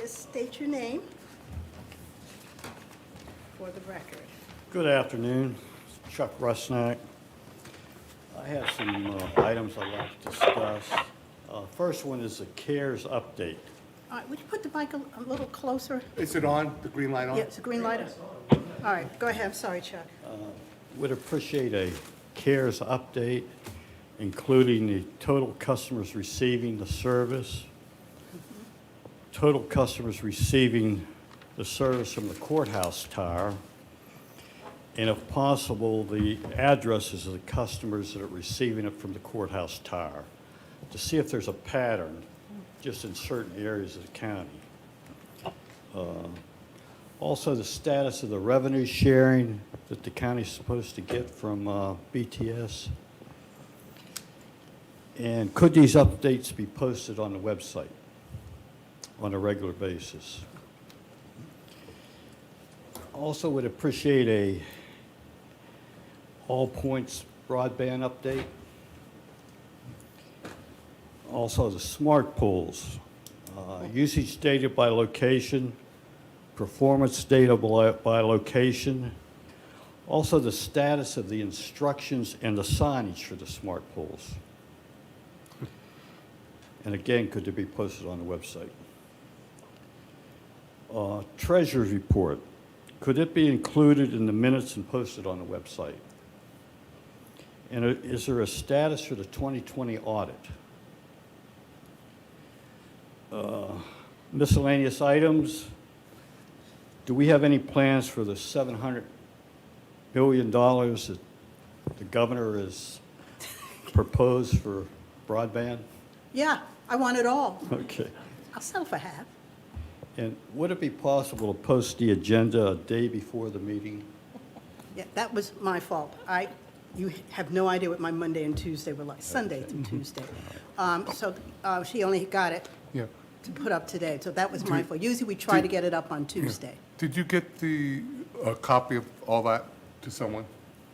just state your name for the record. Good afternoon, Chuck Rusnak. I have some items I'd like to discuss. First one is the CARES update. All right, would you put the mic a little closer? Is it on, the green light on? Yeah, it's a green light. All right, go ahead. I'm sorry, Chuck. Would appreciate a CARES update, including the total customers receiving the service, total customers receiving the service from the courthouse tower, and if possible, the addresses of the customers that are receiving it from the courthouse tower, to see if there's a pattern just in certain areas of the county. Also, the status of the revenue sharing that the county's supposed to get from BTS. And could these updates be posted on the website on a regular basis? Also would appreciate a all points broadband update. Also the smart pools, usage data by location, performance data by location, also the status of the instructions and the signage for the smart pools. And again, could they be posted on the website? Treasurer's report, could it be included in the minutes and posted on the website? And is there a status for the 2020 audit? Miscellaneous items, do we have any plans for the $700 billion that the governor has proposed for broadband? Yeah, I want it all. Okay. I'll settle for half. And would it be possible to post the agenda a day before the meeting? Yeah, that was my fault. You have no idea what my Monday and Tuesday were like, Sunday through Tuesday. So she only got it Yeah. to put up today, so that was my fault. Usually we try to get it up on Tuesday. Did you get the copy of all that to someone?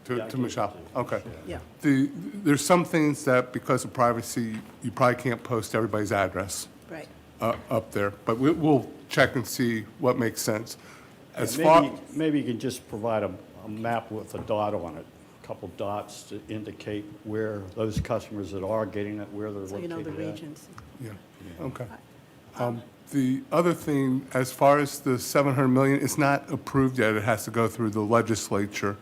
Yeah, I To gave it Michelle? to you. Okay. Yeah. There's some things that, because of privacy, you probably can't post everybody's address Right. up there, but we'll check and see what makes sense. As Maybe- far, Maybe you can just provide a map with a dot on it, a couple dots to indicate where those customers that are getting it, where they're So you located know at. the regions. yeah, okay. The other thing, as far as the 700 million, it's not approved yet. It has to go through the legislature.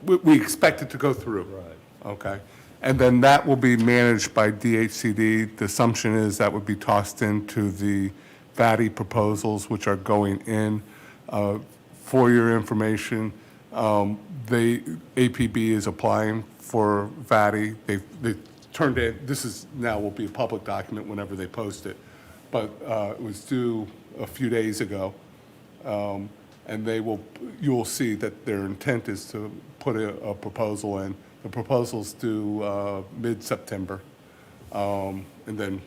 We expect it to go through. Right. Okay. And then that will be managed by DHCD. The assumption is that would be tossed into the VATI proposals, which are going in. For your information, APB is applying for VATI. They turned in, this is now will be a public document whenever they post it, but it was due a few days ago. And you'll see that their intent is to put a proposal in. The proposal's due mid-September. And then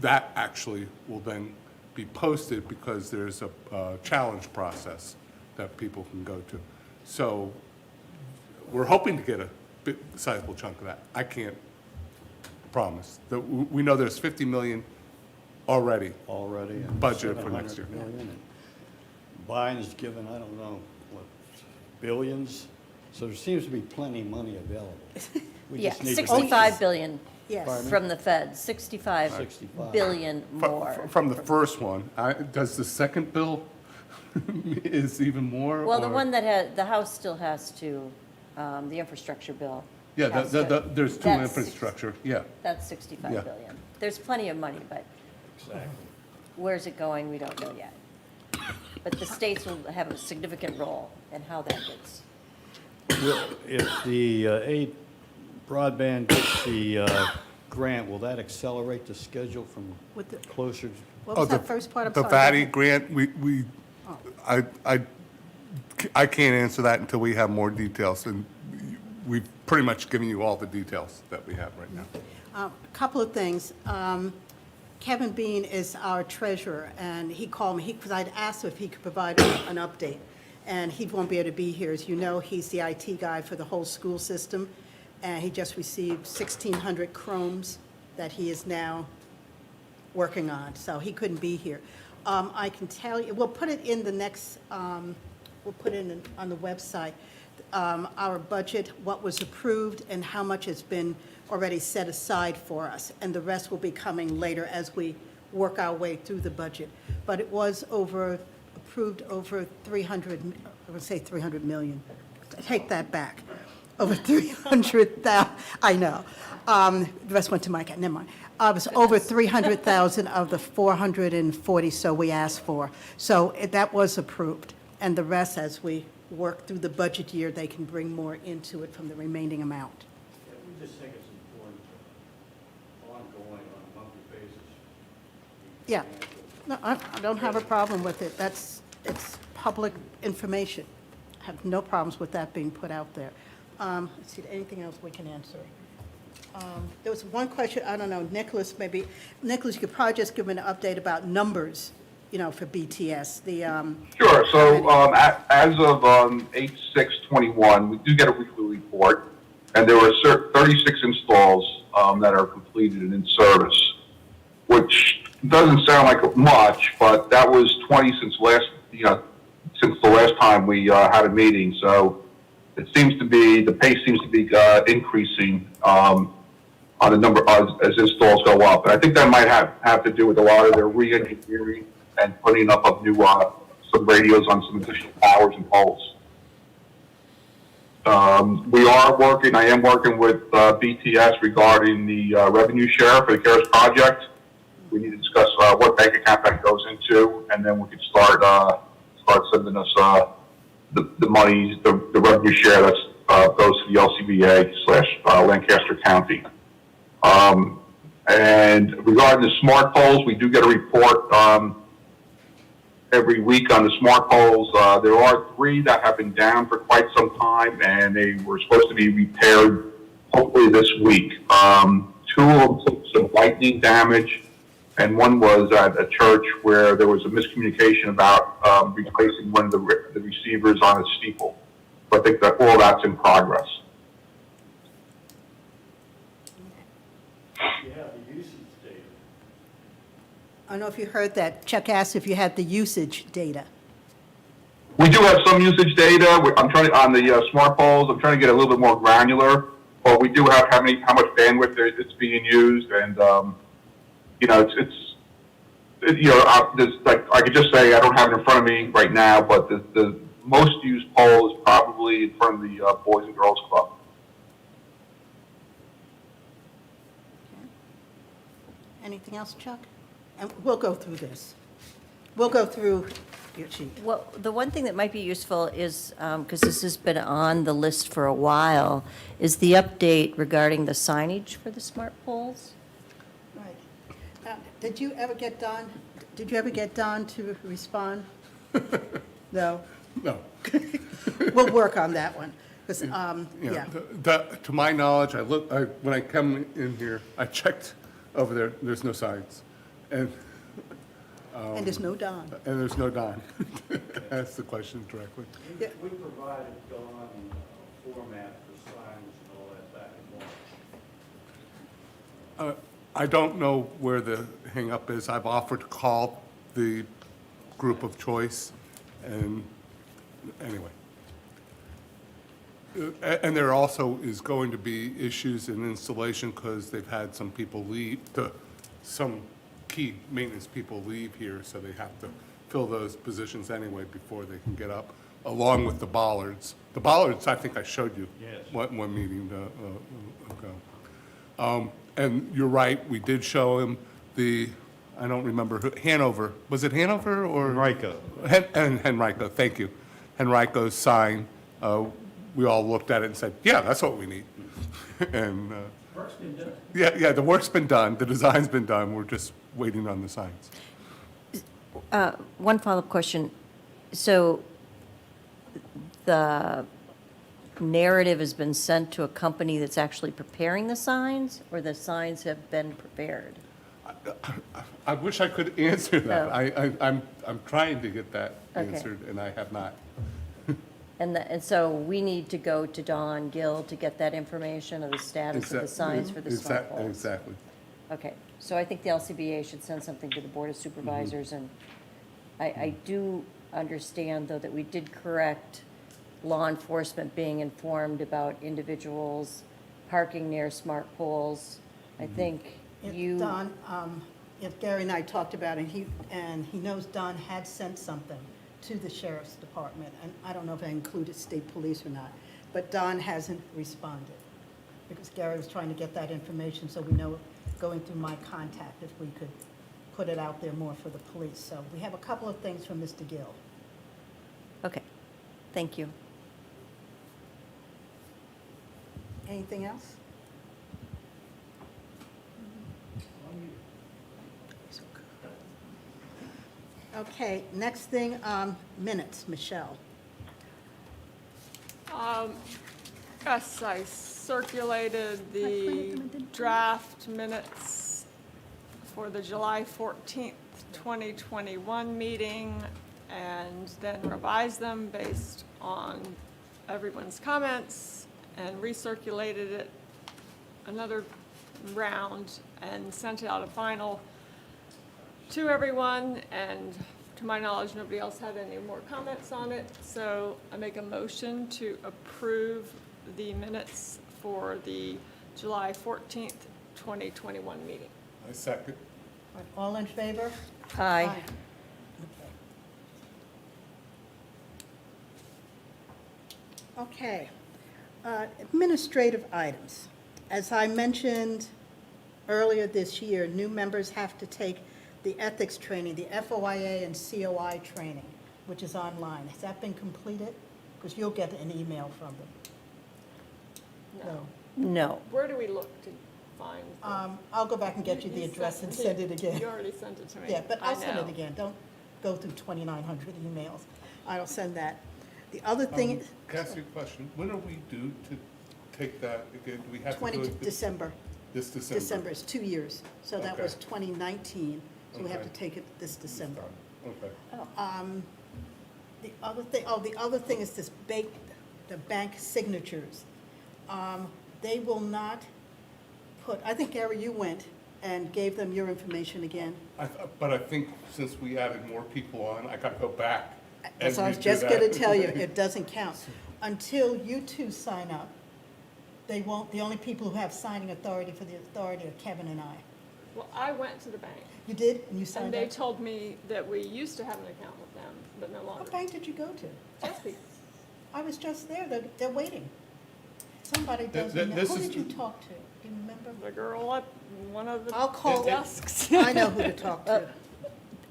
that actually will then be posted because there's a challenge process that people can go to. So we're hoping to get a sizable chunk of that. I can't promise. We know there's 50 million already. And Budgeted for next 700 year. million, and Biden's given, I don't know, what, billions? So there seems to be plenty of money available. We Yeah, just need to- 65 billion Yes. from the feds, 65 65. billion more. From the first one. Does the second bill is even more? Well, the or- one that had, the House still has to, the infrastructure bill. Yeah, has to- there's two that's infrastructure, yeah. That's 65 Yeah. billion. There's plenty of money, but Exactly. where's it going, we don't know yet. But the states will have a significant role in how that gets. If the broadband gets the grant, will that accelerate the schedule from With the- closer? What was that first part? I'm The sorry. VATI grant, I can't answer that until we have more details, and we've pretty much given you all the details that we have right now. A couple of things. Kevin Bean is our treasurer, and he called me, because I'd asked him if he could provide an update, and he won't be able to be here. As you know, he's the IT guy for the whole school system, and he just received 1,600 Chromes that he is now working on, so he couldn't be here. I can tell you, we'll put it in the next, we'll put it in on the website, our budget, what was approved, and how much has been already set aside for us, and the rest will be coming later as we work our way through the budget. But it was approved over 300, I would say 300 million. Take that back. Over 300,000, I know. The rest went to Mike, never mind. It was over 300,000 of the 440 so we asked for. So that was approved. And the rest, as we work through the budget year, they can bring more into it from the remaining amount. Yeah, we just think it's important to ongoing on a monthly basis. Yeah. No, I don't have a problem with it. It's public information. I have no problems with that being put out there. Let's see, anything else we can answer? There was one question, I don't know, Nicholas, you could probably just give me an update about numbers, for BTS, Sure. So as of 8/6/21, we do get a weekly report, and there were 36 installs that are completed and in service, which doesn't sound like much, but that was 20 since since the last time we had a meeting. So it seems to be, the pace seems to be increasing on the number as installs go up. And I think that might have to do with a lot of their re-engineering and putting up of new some radios on some additional towers and poles. I am working with BTS regarding the revenue share for the CARES project. We need to discuss what bank account that goes into, and then we can start sending us the monies, the revenue share that goes to the LCBA / Lancaster County. And regarding the smart poles, we do get a report every week on the smart poles. There are 3 that have been down for quite some time, and they were supposed to be repaired hopefully this week. 2 of them took some lightning damage, and one was at a church where there was a miscommunication about replacing one of the receivers on a steeple. So I think that all that's in progress. You have the usage data. I don't know if you heard that. Chuck asked if you had the usage data. We do have some usage data. I'm trying on the smart poles. I'm trying to get a little bit more granular, but we do have how much bandwidth it's being used, and there's like I could just say I don't have it in front of me right now, but the most used pole is probably in front of the Boys and Girls Club. Anything else, Chuck? And we'll go through this. We'll go through your sheet. Well, the one thing that might be useful is, because this has been on the list for a while, is the update regarding the signage for the smart poles. Right. Did you ever get Don to respond? No? No. We'll work on that one, because, yeah. To my knowledge, when I come in here, I checked over there, there's no signs. And And there's no Don. there's no Don. Ask the question directly. Yeah. We provided Dawn a format for signs and all that back in March. I don't know where the hang-up is. I've offered to call the group of choice, and anyway. And there also is going to be issues in installation because they've had some people leave, some key maintenance people leave here, so they have to fill those positions anyway before they can get up, along with the bollards. The bollards, I think I showed you. Yes. One meeting ago. And you're right, we did show him I don't remember, Hanover, was it Hanover or? Henrico. Henrico, thank you. Henrico's sign, we all looked at it and said, yeah, that's what we need. And, Work's been done. yeah, the work's been done, the design's been done, we're just waiting on the signs. One follow-up question. So the narrative has been sent to a company that's actually preparing the signs, or the signs have been prepared? I wish I could answer that. Oh. I'm trying to get that Okay. answered, and I have not. And so we need to go to Don Gill to get that information of the status of the signs for the smart poles? Exactly. Okay, so I think the LCBA should send something to the Board of Supervisors and I do understand, though, that we did correct law enforcement being informed about individuals parking near smart poles. I think If you. Don, if Gary and I talked about it, and he knows Don had sent something to the sheriff's department, and I don't know if I included state police or not, but Don hasn't responded, because Gary was trying to get that information, so we know, going through my contact, if we could put it out there more for the police. So we have a couple of things from Mr. Gill. Okay, thank you. Anything else? Okay, next thing, minutes, Michelle. Yes, I circulated the draft minutes for the July 14th, 2021 meeting, and then revised them based on everyone's comments, and recirculated it another round and sent out a final to everyone, and to my knowledge, nobody else had any more comments on it. So I make a motion to approve the minutes for the July 14th, 2021 meeting. I second. All in favor? Aye. Okay. Administrative items. As I mentioned earlier this year, new members have to take the ethics training, the FOIA and COI training, which is online. Has that been completed? Because you'll get an email from them. No. No. Where do we look to find? I'll go back and get you the address and send it again. You already sent it to me. Yeah, but I'll send I it know. again. Don't go through 2,900 emails. I'll send that. The other thing, Can I ask you a question? When are we due to take that again? Do we have to 20 do it December. this December? December is 2 years. So that Okay. was 2019, so we have to Okay. take it this December. Okay. The other thing is this the bank signatures. They will not put, I think, Gary, you went and gave them your information again. But I think since we added more people on, I gotta go back and That's what I was redo just that. going to tell you, it doesn't count. Until you two sign up, they won't, the only people who have signing authority for the authority are Kevin and I. Well, I went to the bank, You did, and you and signed they up? told me that we used to have an account with them, but no longer. What bank did you go to? Chesapeake. I was just there, they're waiting. Somebody doesn't know. this Who is- did you talk to? Do you remember? The girl at one of the I'll call, desks. I know who to talk to,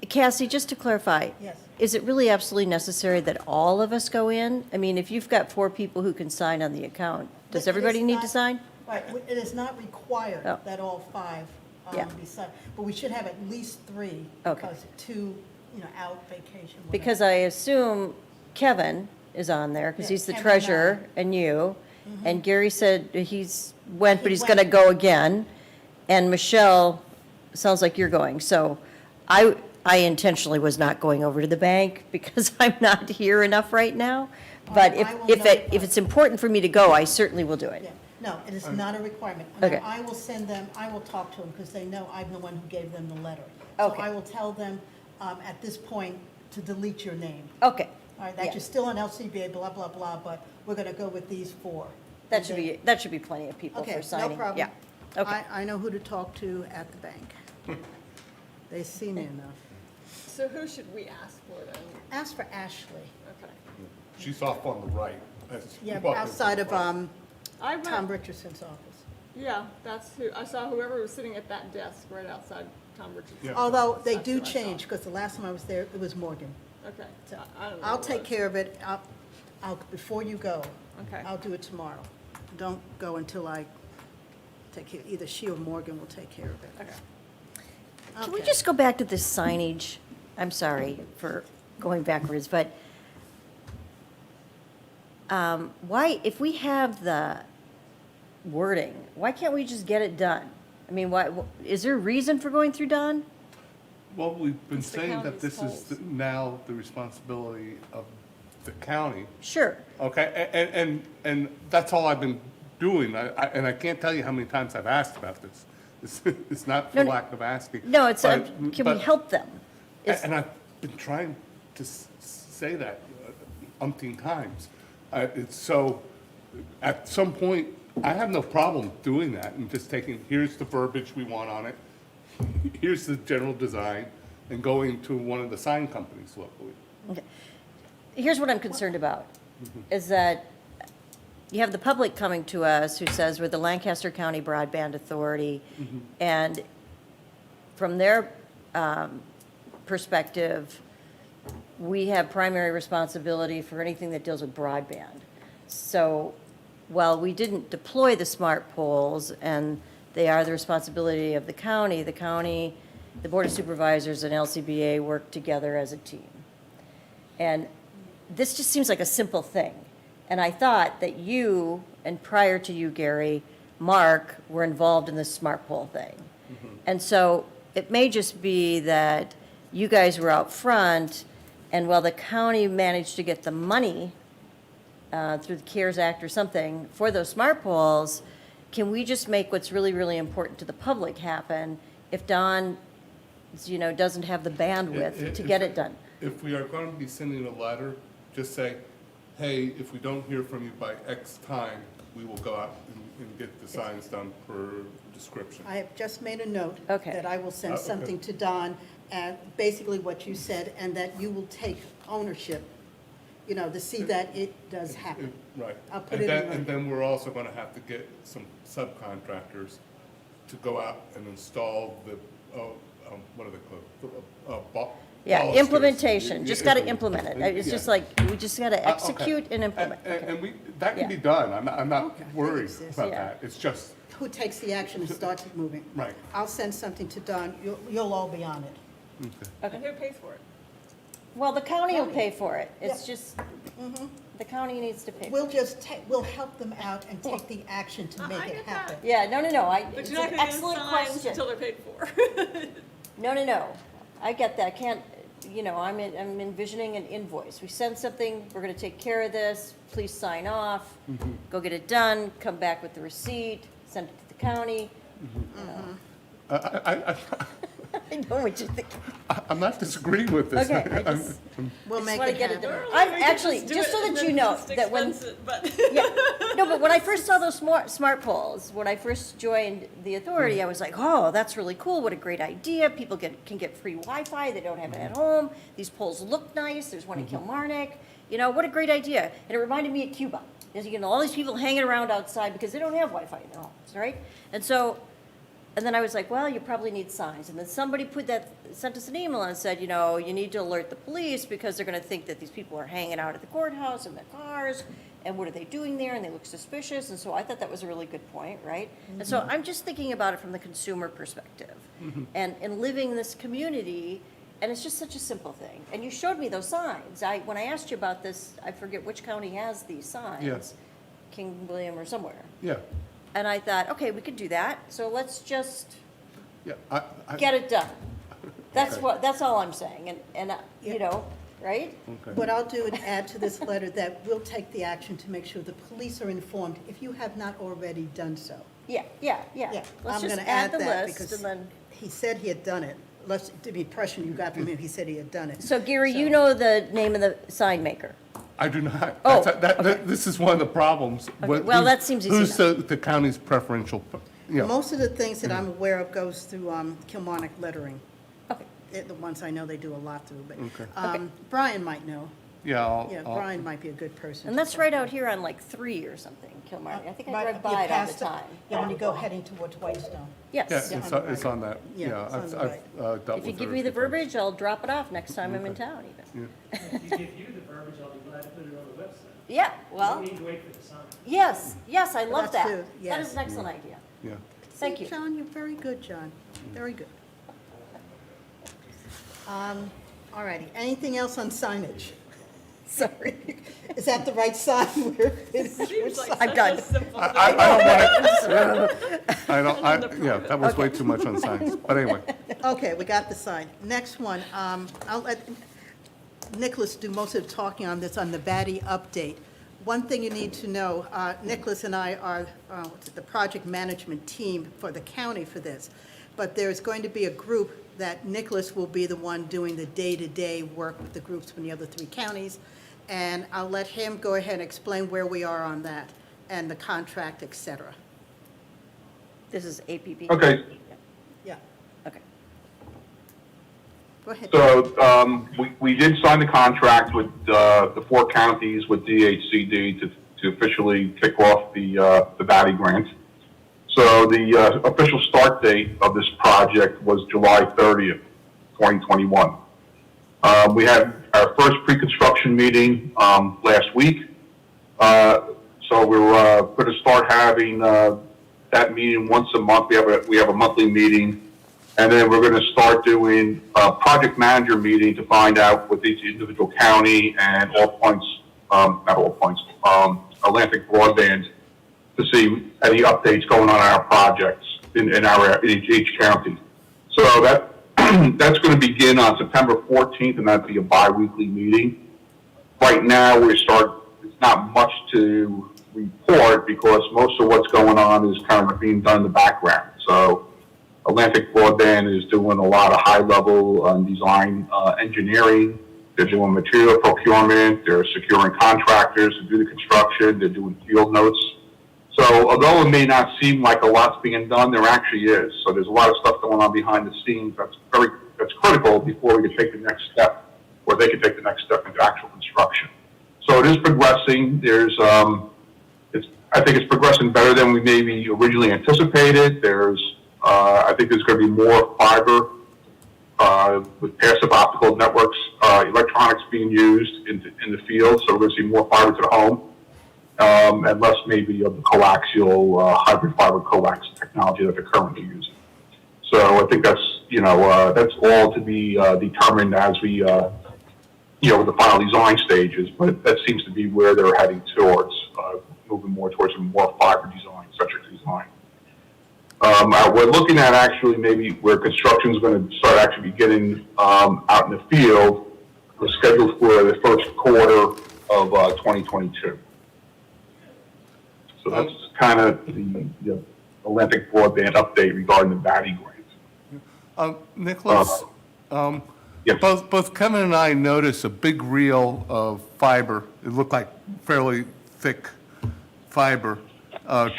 Cassie, just to clarify. yes. Is it really absolutely necessary that all of us go in? I mean, if you've got 4 people who can sign on the account, But does it everybody is need to not- sign? Right, it is not required Oh. that all 5 Yeah. be signed, but we should have at least 3. Okay. Because 2, out, vacation, whatever. Because I assume Kevin is on there, because Yeah, he's the Kevin and I. treasurer, and you. And Gary said he's went, but He he's going to went. go again. And Michelle, sounds like you're going. So I intentionally was not going over to the bank because I'm not here enough right now. But I will if notify. it's important for me to go, I certainly will do it. Yeah, no, it is not a requirement. Okay. Now, I will send them, I will talk to them, because they know I'm the one who gave them the letter. Okay. So I will tell them, at this point, to delete your name. Okay. All right, Yeah. that you're still on LCBA, blah, blah, blah, but we're going to go with these 4. That should be plenty of people Okay, for no signing. problem. Yeah. Okay. I know who to talk to at the bank. They see me enough. So who should we ask for then? Ask for Ashley. Okay. She's off on the right. Yeah, Walk in outside of front. I Tom went, Richardson's office. yeah, that's who, I saw whoever was sitting at that desk right outside Tom Richardson's. Yeah. Although they That's do who I saw. change, because the last time I was there, it was Morgan. Okay, So I don't know. I'll who it take was. care of it. Before you go, Okay. I'll do it tomorrow. Don't go until I take care, either she or Morgan will take care of it. Okay. Can we Okay. just go back to this signage? I'm sorry for going backwards, but why, if we have the wording, why can't we just get it done? I mean, why, is there a reason for going through Don? Well, we've been It's the saying that county's this is polls. now the responsibility of the county. Sure. Okay, and that's all I've been doing, and I can't tell you how many times I've asked about this. It's not No, for no. lack of asking. No, it's, but- can we but- help them? It's- And been trying to say that umpteen times. It's so, at some point, I have no problem doing that and just taking, here's the verbiage we want on it, here's the general design, and going to one of the sign companies locally. Okay. Here's what I'm concerned about, is that you have the public coming to us who says we're the Lancaster County Broadband Authority, and from their perspective, we have primary responsibility for anything that deals with broadband. So while we didn't deploy the smart poles, and they are the responsibility of the county, the Board of Supervisors and LCBA work together as a team. And this just seems like a simple thing. And I thought that you, and prior to you, Gary, Mark, were involved in this smart pole thing. And so it may just be that you guys were out front, and while the county managed to get the money through the CARES Act or something for those smart poles, can we just make what's really, really important to the public happen if Don, doesn't have the bandwidth to get it done? If we are going to be sending a letter, just say, hey, if we don't hear from you by X time, we will go out and get the signs done per description. I have just made a note Okay. that I will send Okay. something to Don, and basically what you said, and that you will take ownership, to see that it does happen. Right. I'll put And it then- in And then we're also going to have to get some subcontractors to go out and install the, what are they called? Yeah, Balusters. implementation, just got to implement it. It's Yeah. just like, we just got to Okay. execute and implement. And Okay. we, that can Yeah. be done. I'm not Okay. worried about Yeah. that. It's just, Who takes the action and starts it moving? Right. I'll send something to Don. You'll all be on it. And who pays for it? Well, the county will pay for it. It's Yeah. just, the county needs to pay. We'll just we'll help them out and take the action to make I it get happen. that. Yeah, no, But it's you're not an gonna get excellent signs question. until they're paid for. No. I get that. Can't, I'm envisioning an invoice. We send something, we're going to take care of this, please sign off, go get it done, come back with the receipt, send it to the county. I know what you're thinking. I'm not disagreeing with this. Okay, I I'm- just We'll just make want it to get it happen. done. Or I've we could actually, do just it so and that then you know, just that when, expense it, But yeah, no, but when I first saw those smart poles, when I first joined the authority, I was like, oh, that's really cool, what a great idea, people can get free Wi-Fi, they don't have it at home, these poles look nice, there's one in Kilmarnock, what a great idea. And it reminded me of Cuba, all these people hanging around outside because they don't have Wi-Fi in their homes, right? And then I was like, well, you probably need signs. And then somebody sent us an email and said, you need to alert the police because they're going to think that these people are hanging out at the courthouse in their cars, and what are they doing there, and they look suspicious. And so I thought that was a really good point, right? And so I'm just thinking about it from the consumer perspective, and living in this community, and it's just such a simple thing. And you showed me those signs. When I asked you about this, I forget which county has these signs. Yes. King William or somewhere. Yeah, And I thought, okay, we could do that, so let's just yeah. get it done. That's Okay. that's all I'm saying, and right? Okay. What I'll do is add to this letter that we'll take the action to make sure the police are informed if you have not already done so. Yeah. Yeah, Let's I'm just gonna add the that list, because and then, he said he had done it. The impression you got from him, he said he had done it. so Gary, you know the name of the sign maker? I do not. Oh, This is one of the problems. Okay, well, that seems easy Who's the county's preferential, Most of the things that I'm aware of goes through Kilmarnock lettering. Okay, They're the ones I know they do a lot through, but Okay. Brian might know. yeah, Yeah, Brian might be a good person. and to that's talk right to. out here on like 3 or something, Kilmarnock. I think I Right, drive you by it all the passed it. time. Yeah, when you go heading towards Whitestone. yeah, Yes. it's on the it's on that, Yeah, yeah. it's on I've the dealt If you with give her me the a few times. verbiage, I'll drop it off next time I'm in town even. If you give you the verbiage, I'll be glad to put it on the website. Yeah, You well, don't need to wait for the sign. yes, I love That's that. true, That is yes. an excellent idea. Yeah. Thank you. John, you're very good, John. Very good. All righty, anything else on signage? Sorry. Is that the right sign? seems like I'm such done. a simple thing. I don't want to, yeah, that was way Okay. too much on signs, but anyway. Okay, we got the sign. Next one, I'll let Nicholas do most of the talking on this, on the Batty update. One thing you need to know, Nicholas and I are the project management team for the county for this, but there's going to be a group that Nicholas will be the one doing the day-to-day work with the groups from the other 3 counties, and I'll let him go ahead and explain where we are on that, and the contract, et cetera. This is APB? Okay, Yeah, Okay. go ahead. so we did sign the contract with the 4 counties with DHCD to officially kick off the Batty grant. So the official start date of this project was July 30th, 2021. We had our first pre-construction meeting last week. So we're going to start having that meeting once a month. We have a monthly meeting. And then we're going to start doing a project manager meeting to find out with each individual county and all points, not all points, Atlantic Broadband, to see any updates going on in our projects in each county. So that's going to begin on September 14th, and that'll be a bi-weekly meeting. Right now, it's not much to report because most of what's going on is kind of being done in the background. So Atlantic Broadband is doing a lot of high-level design engineering. They're doing material procurement. They're securing contractors to do the construction. They're doing field notes. So although it may not seem like a lot's being done, there actually is. So there's a lot of stuff going on behind the scenes that's critical before we can take the next step, or they can take the next step into actual construction. So it is progressing. I think it's progressing better than we maybe originally anticipated. I think there's going to be more fiber with passive optical networks, electronics being used in the field. So we're going to see more fiber to the home. And less maybe of the coaxial, hybrid fiber coax technology that they're currently using. So I think that's all to be determined as we, with the final design stages, but that seems to be where they're heading towards, moving more towards a more fiber design, centric design. We're looking at actually maybe where construction is going to start actually beginning out in the field. We're scheduled for the first quarter of 2022. So that's kind of the Atlantic Broadband update regarding the Batty grant. Nicholas, Yes. both Kevin and I noticed a big reel of fiber. It looked like fairly thick fiber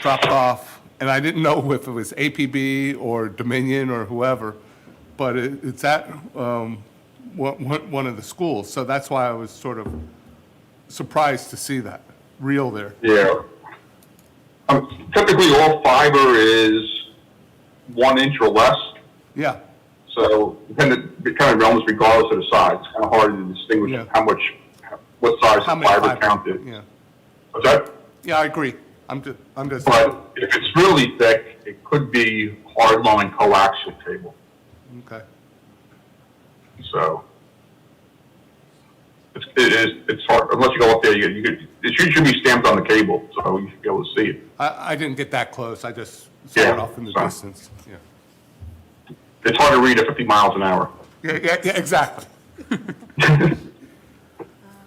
dropped off, and I didn't know if it was APB or Dominion or whoever, but it's at one of the schools. So that's why I was sort of surprised to see that reel there. Yeah. Typically, all fiber is 1 inch or less. Yeah, So kind of almost regardless of the size, it's kind of hard to distinguish Yeah. what size how of many fiber counted. Yeah, What's that? yeah, I agree. I'm just. But if it's really thick, it could be hardline coaxial cable. Okay. So it's hard unless you go up there. It should be stamped on the cable, so you should be able to see it. I didn't get that close. I just saw Yeah, it off in the sorry. distance. Yeah. It's hard to read at 50 miles an hour. Yeah, exactly.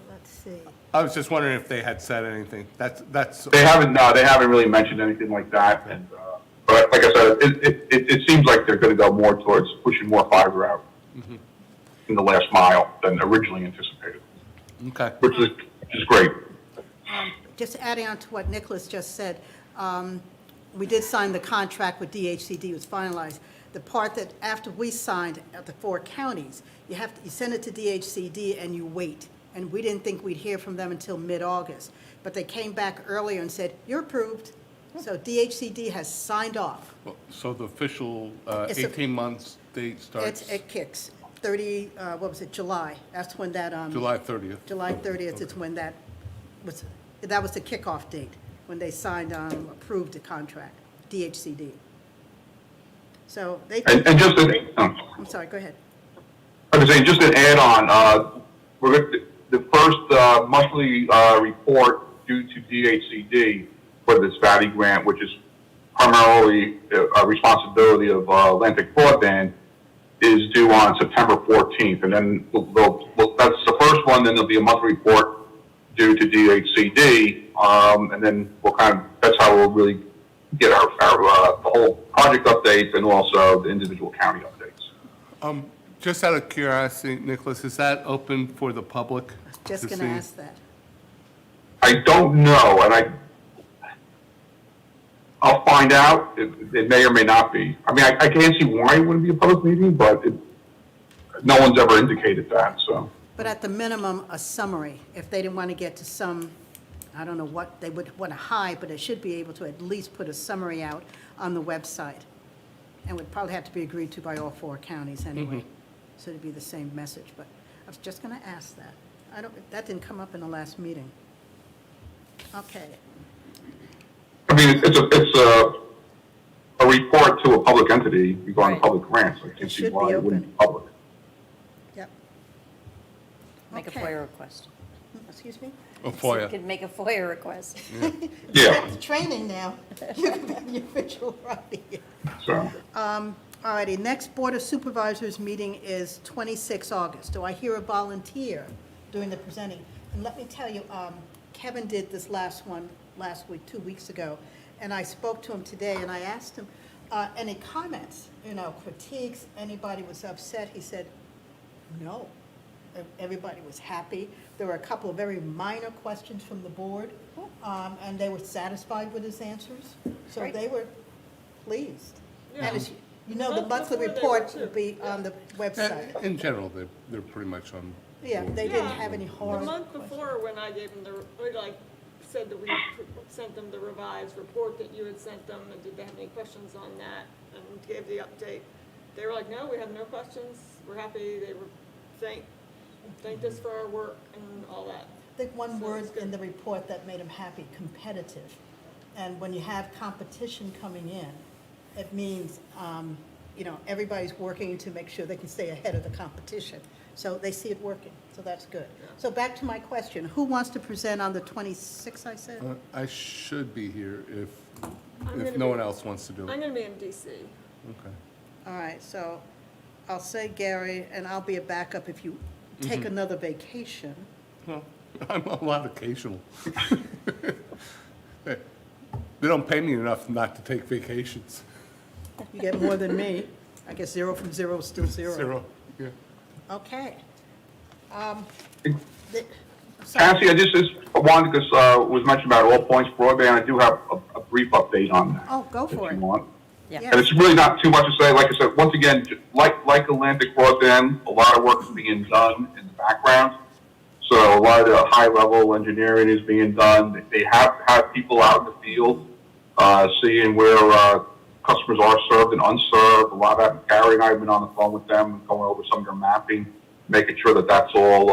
Let's see. I was just wondering if they had said anything. That's. They haven't really mentioned anything like that. And but like I said, it seems like they're going to go more towards pushing more fiber out in the last mile than originally anticipated, Okay. which is great. Just adding on to what Nicholas just said, we did sign the contract with DHCD, it was finalized. The part that after we signed at the 4 counties, you send it to DHCD and you wait. And we didn't think we'd hear from them until mid-August. But they came back earlier and said, you're approved. So DHCD has signed off. So the official It's a- 18 months date starts It kicks, July. That's when that, July 30th. July 30th is when that was the kickoff date, when they signed, approved the contract, DHCD. So they, And just I'm sorry, go ahead. I was saying, just an add-on, the first monthly report due to DHCD for this Batty grant, which is primarily a responsibility of Atlantic Broadband, is due on September 14th. And then that's the first one, then there'll be a monthly report due to DHCD, and then that's how we'll really get our the whole project updates and also the individual county updates. Just out of curiosity, Nicholas, is that open for the public? Just to going to see? ask that. I don't know, and I'll find out. It may or may not be. I mean, I can't see why it wouldn't be a public meeting, but no one's ever indicated that, so. But at the minimum, a summary, if they didn't want to get to some, I don't know what they would want to hide, but they should be able to at least put a summary out on the website. And would probably have to be agreed to by all 4 counties anyway. So it'd be the same message, but I was just going to ask that. That didn't come up in the last meeting. Okay. I mean, it's a report to a public entity regarding Right. public grants. I It can't see should why be it wouldn't open. be public. Yep. Make a Okay. FOIA request. Excuse me? A You FOIA. could make a FOIA request. Yeah, It's training now. You can have your official right. so. All righty, next Board of Supervisors meeting is 26 August. Do I hear a volunteer doing the presenting? And let me tell you, Kevin did this last week, 2 weeks ago, and I spoke to him today, and I asked him, any comments, critiques, anybody was upset? He said, no. Everybody was happy. There were a couple of very minor questions from the board, and they were satisfied with his answers. So Great. they were pleased. Yeah. And as the Month monthly before they report were will too. be on the website. In general, they're pretty much on. Yeah, board. they didn't Yeah. have any horror. The month before, when I gave them said that we sent them the revised report that you had sent them, and did they have any questions on that, and gave the update, they were like, no, we have no questions, we're happy, they were thanked us for our work and all that. I think one So word it's good. in the report that made them happy, competitive. And when you have competition coming in, it means, everybody's working to make sure they can stay ahead of the competition. So they see it working, so that's good. So back to my question, who wants to present on the 26th, I said? I should be here if gonna no be- one else wants to do I'm it. gonna be in DC. Okay. All right, so I'll say Gary, and I'll be a backup if you take another vacation. Well, I'm a lot occasional. They don't pay me enough not to take vacations. You get more than me. I guess 0 from 0 is still 0. 0, yeah. Okay. Cassie, I just wanted, because it was mentioned about All Points Broadband, I do have a brief update on that. Oh, go for If it. you want. Yeah. Yeah. And it's really not too much to say. Like I said, once again, like Atlantic Broadband, a lot of work is being done in the background. So a lot of the high-level engineering is being done. They have had people out in the field, seeing where customers are served and unserved. A lot of that, Gary and I have been on the phone with them, going over some of their mapping, making sure that that's all,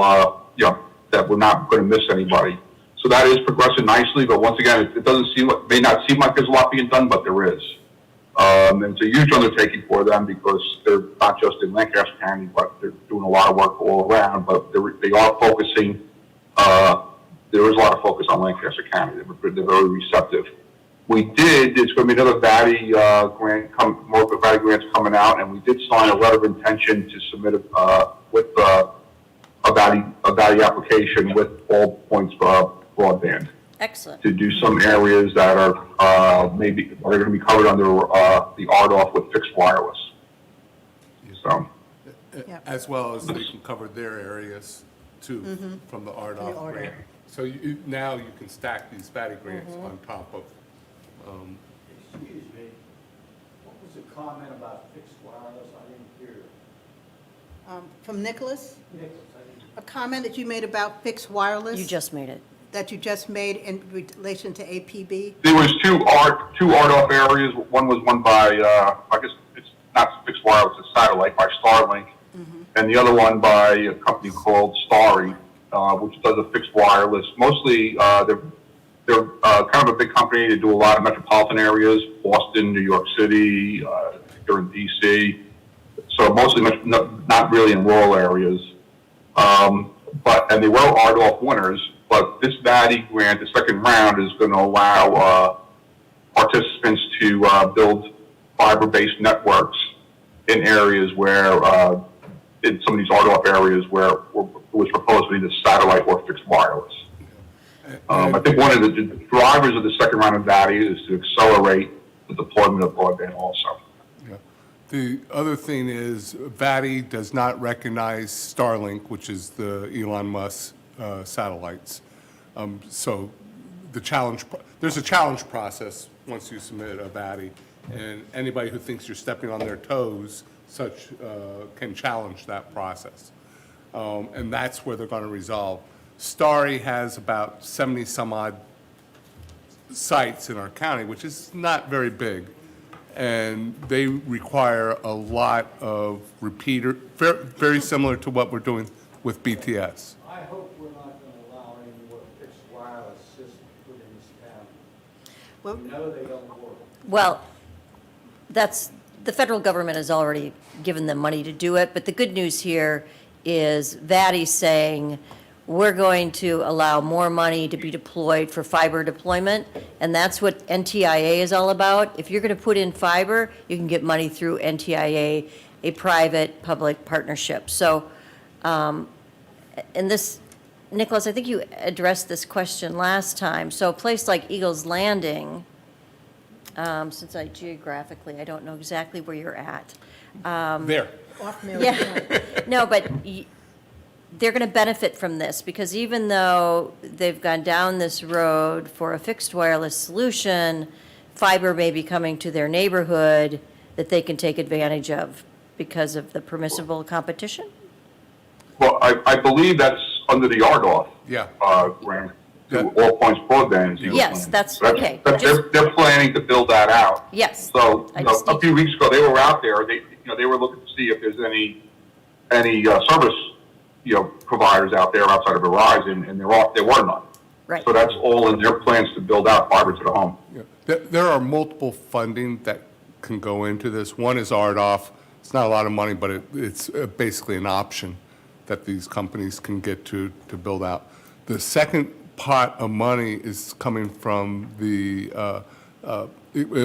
that we're not going to miss anybody. So that is progressing nicely, but once again, it doesn't seem like, may not seem like there's a lot being done, but there is. And it's a huge undertaking for them because they're not just in Lancaster County, but they're doing a lot of work all around. But they are focusing. There is a lot of focus on Lancaster County. They're very receptive. It's going to be another VATI grant, more VATI grants coming out, and we did sign a letter of intention to submit with a VATI application with All Points Broadband Excellent. to do some areas that are maybe are going to be covered under the RDOF with fixed wireless. So, Yep. As well as they can cover their areas too, from the RDOF RDOF. grant. So now you can stack these VATI grants on top of, Excuse me, what was the comment about fixed wireless? I didn't hear. From Nicholas, Nicholas, I didn't. a comment that you made about fixed wireless? You just made it. That you just made in relation to APB? there was two RDOF areas. One was one by I guess it's not fixed wireless, it's satellite by Starlink, and the other one by a company called Starry, which does a fixed wireless. Mostly they're kind of a big company. They do a lot of metropolitan areas: Boston, New York City, they're in DC. So mostly not really in rural areas. And they were RDOF winners. But this VATI grant, the second round, is going to allow participants to build fiber-based networks in areas where, in some of these RDOF areas where it was proposed to be the satellite or fixed wireless. I think one of the drivers of the second round of VATI is to accelerate the deployment of broadband also. yeah. The other thing is VATI does not recognize Starlink, which is the Elon Musk satellites. So there's a challenge process once you submit a VATI, and anybody who thinks you're stepping on their toes can challenge that process. And that's where they're going to resolve. Starry has about 70 some odd sites in our county, which is not very big. And they require a lot of repeater, very similar to what we're doing with BTS. I hope we're not going to allow any more fixed wireless systems put in this county. Well, We know they don't work. Well, the federal government has already given them money to do it, but the good news here is VATI saying, we're going to allow more money to be deployed for fiber deployment, and that's what NTIA is all about. If you're going to put in fiber, you can get money through NTIA, a private-public partnership. So, and this, Nicholas, I think you addressed this question last time. So a place like Eagles Landing, since I don't know exactly where you're at. There. off Mary Yeah, no, but they're going to benefit from this, because even though they've gone down this road for a fixed wireless solution, fiber may be coming to their neighborhood that they can take advantage of because of the permissible competition? Well, I believe that's under the RDOF. Yeah. Grant, Yeah. to All Points Broadband. Yes, that's- So okay, They're planning to build that out. Yes. So, I you know, just a need- few weeks ago, they were out there, they were looking to see if there's any service, providers out there outside of Verizon, and there were none. Right. So that's all in their plans to build out fiber to the home. Yeah. There are multiple funding that can go into this. One is RDOF. It's not a lot of money, but it's basically an option that these companies can get to build out. The second pot of money is coming from it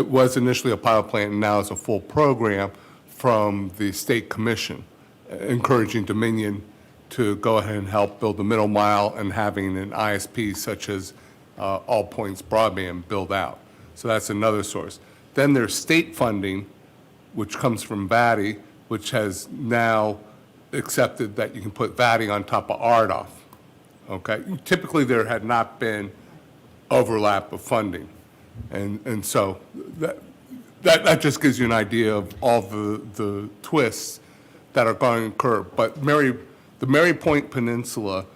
was initially a pilot plant, and now it's a full program from the state commission, encouraging Dominion to go ahead and help build the middle mile and having an ISP such as All Points Broadband build out. So that's another source. Then there's state funding, which comes from VATI, which has now accepted that you can put VATI on top of RDOF. Okay? Typically, there had not been overlap of funding. And so that just gives you an idea of all the twists that are going to occur. But the Mary Point Peninsula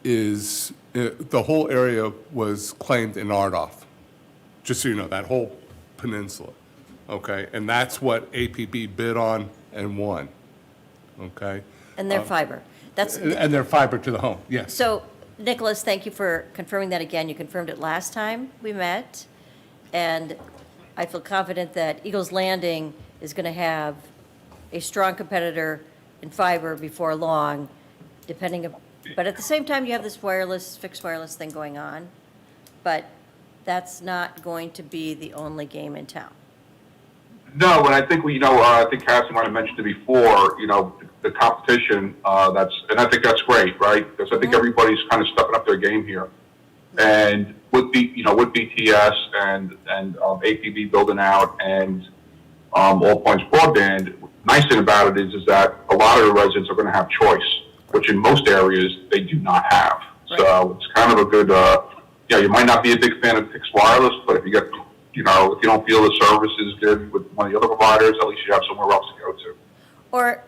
is, the whole area was claimed in RDOF, just so you know, that whole peninsula, okay? And that's what APB bid on and won, okay? And their fiber. That's, And their fiber to the home, yes. so, Nicholas, thank you for confirming that again. You confirmed it last time we met, and I feel confident that Eagles Landing is going to have a strong competitor in fiber before long, but at the same time, you have this fixed wireless thing going on, but that's not going to be the only game in town. No, and I think, I think Cassie might have mentioned it before, the competition, and I think that's great, right? Because I think everybody's kind of stepping up their game here. And with BTS and APB building out and All Points Broadband, nice thing about it is that a lot of the residents are going to have choice, which in most areas they do not have. Right. So it's kind of a good, you might not be a big fan of fixed wireless, but if you get, if you don't feel the service is good with one of the other providers, at least you have somewhere else to go to.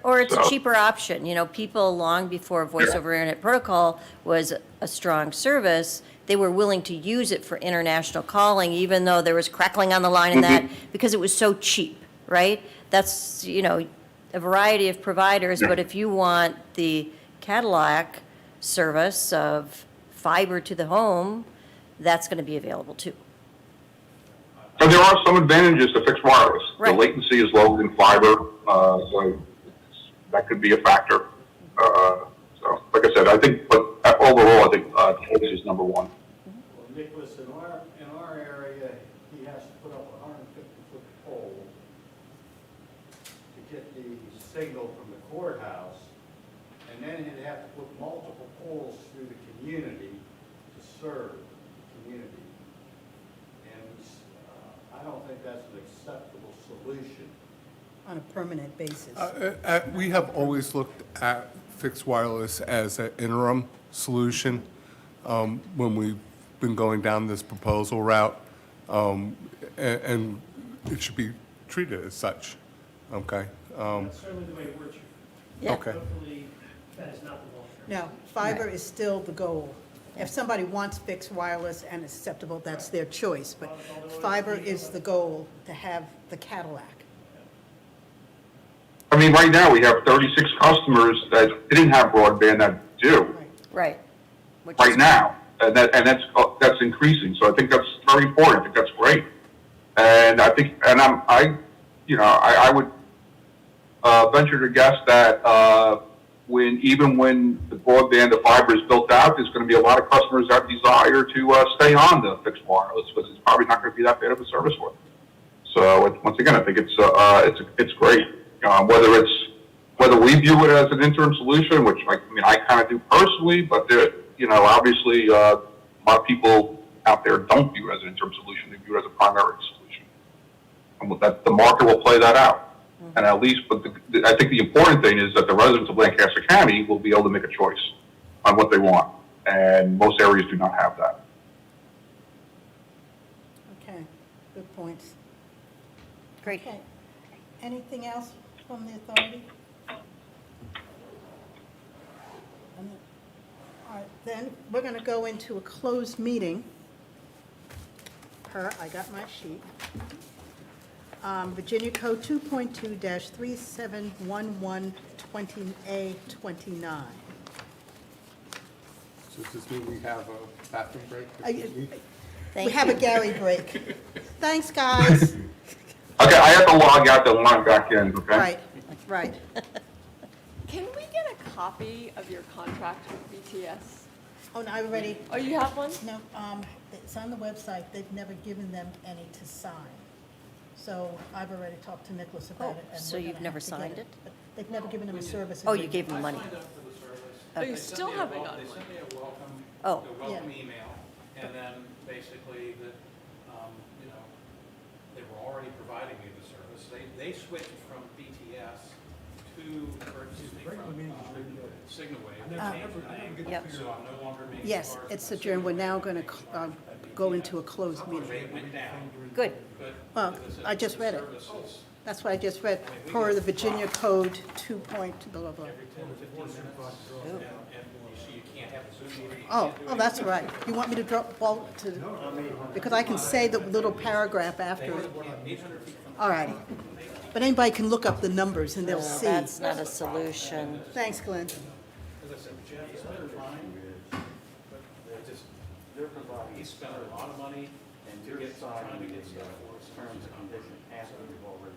Or it's a So- cheaper option. People, long before voice over internet protocol was a strong service, they were willing to use it for international calling, even though there was crackling on the line and that, because it was so cheap, right? That's, a variety of providers, but if you want the Cadillac service of fiber to the home, that's going to be available too. And there are some advantages to fixed wireless. Right. The latency is lower than fiber, so that could be a factor. So, like I said, I think, but overall, I think choice is number one. Well, Nicholas, in our area, he has to put up a 150-foot pole to get the signal from the courthouse, and then he'd have to put multiple poles through the community to serve the community. And I don't think that's an acceptable solution on a permanent basis. We have always looked at fixed wireless as an interim solution when we've been going down this proposal route, and it should be treated as such, okay? That's certainly the way it works. Yeah. Okay. Hopefully, that is not the long-term. No, fiber is still the goal. If somebody wants fixed wireless and it's acceptable, that's their choice, but fiber is the goal, to have the Cadillac. I mean, right now, we have 36 customers that didn't have broadband that do. Right. Right. Which is- Right now, and that's increasing. So I think that's very important. I think that's great. And I think, and I would venture to guess that even when the broadband, the fiber is built out, there's going to be a lot of customers that desire to stay on the fixed wireless because it's probably not going to be that bad of a service for them. So once again, I think it's great. Whether we view it as an interim solution, which I kind of do personally, but obviously a lot of people out there don't view it as an interim solution; they view it as a primary solution, and that the market will play that out. And at least, but I think the important thing is that the residents of Lancaster County will be able to make a choice on what they want, and most areas do not have that. Okay, good points. Great. Okay. Anything else from the authority? All right, then, we're going to go into a closed meeting. I got my sheet. Virginia Code 2.2-371120A29. So does this mean we have a bathroom break? We Thank have a you. Gary break. Thanks, guys. Okay, I have to log out then log back in. Okay. Right, right. Can we get a copy of your contract with BTS? Oh, no, I already, Oh, you have one? no, it's on the website. They've never given them any to sign. So I've already talked to Nicholas about Oh, it. and so we're you've gonna never have to get signed it? But they've never given them a service. Oh, you agreement. gave them money. Signed up for the service. Oh, you They still sent me a haven't wel- gotten They one? sent me a welcome, Oh. welcome email, and then basically that, they were already providing me the service. They switched from BTS from Signaway. They changed the name. Yep. So I'm no longer being. Yes, charged it's by adjourned. We're Signaway. now going to go into a closed meeting. Rate went down, Good. but. Well, the- I just read it. the services, That's what I just read, per the Virginia Code 2. Blah, blah, blah. every 10 to 15 minutes, and you see you can't have a Zoom meeting. you Oh, can't do oh, that's all right. You want me to drop, well, to, because I can say the little paragraph after it. All righty. But anybody can look up the numbers and they'll No, see. that's not a solution. Thanks, Glenn. As I said, Jeff is better fine, but he spent a lot of money to get, trying to get stuff for us. Terms and conditions after we've already